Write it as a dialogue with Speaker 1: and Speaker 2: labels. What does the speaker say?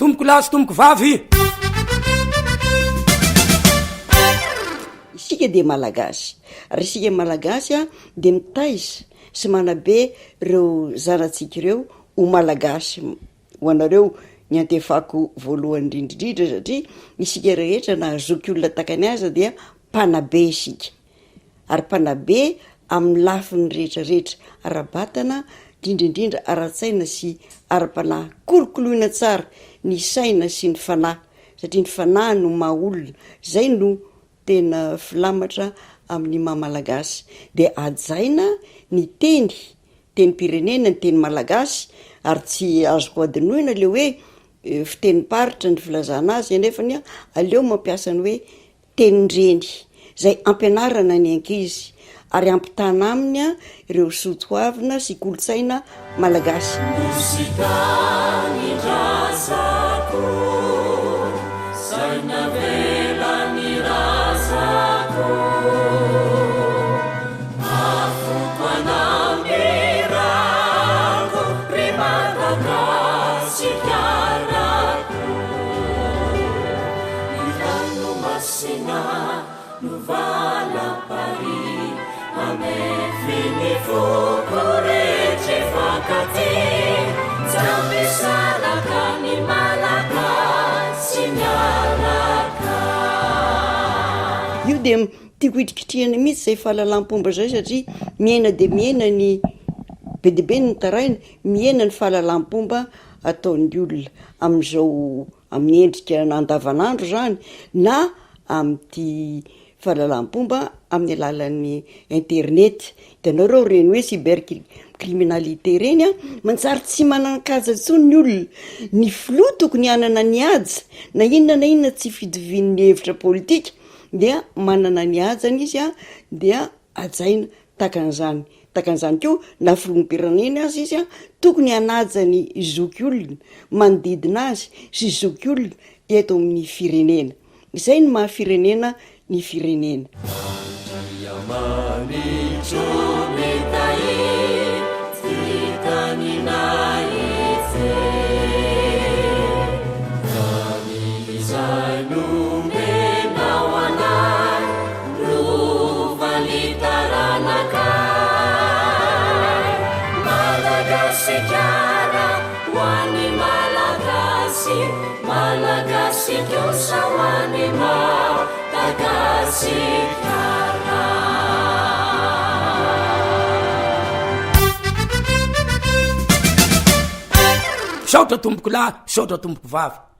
Speaker 1: tomboko lasy tomboko vavy.
Speaker 2: Isika de malagasy ary isika malagasy a de mitaiza sy manabe reo zanatsika ireo ho malagasy ho anareo ny antefako voalohany indrindrindrindra satria isika rehetra na hazoky olona takany aza dia mpanabe isika ary mpanabe amin'ny lafiny rehetrarehetra ara-batana indrindrindrindra ara-tsaina sy ara-panahy kolokoloina tsara ny saina sy ny fanahy satria ny fanahy no maha olona zay no tena filamatra amin'ny mahamalagasy de ajaina ny teny-pirenena ny teny malagasy ary tsy azoko adinoina le hoe fiteny-paritra ny filazana azy anefany a aleo mampiasa ny hoe tenindreny zay ampianarana ny ankizy ary ampitana aminy a ireo soatoavina sy kolotsaina malagasy. Io de tiako hitrikitrihana mihitsy zay fahalalam-pomba zay satria miaina de miaina ny be de be ny taraina miaina ny fahalalam-pomba ataon'ny olona amin'izao amin'ny endrika andavanandro zany na amin'ty fahalalam-pomba amin'ny alalan'ny internet de nareo reny hoe cybercriminalité reny a manjary tsy manan-kaja intsony ny olona ny filoha tokony anana ny aja na inona tsy fidivin'ny hevitra politika dia manana ny ajany izy a dia ajaina takan'izany keo na filoham-pirenena azy izy a tokony anajany zoky olona manodidina azy sy zoky olona eto amin'ny firenena izay ny maha firenena ny firenena.
Speaker 1: Saotra tomboko lahy, saotra tomboko vavy.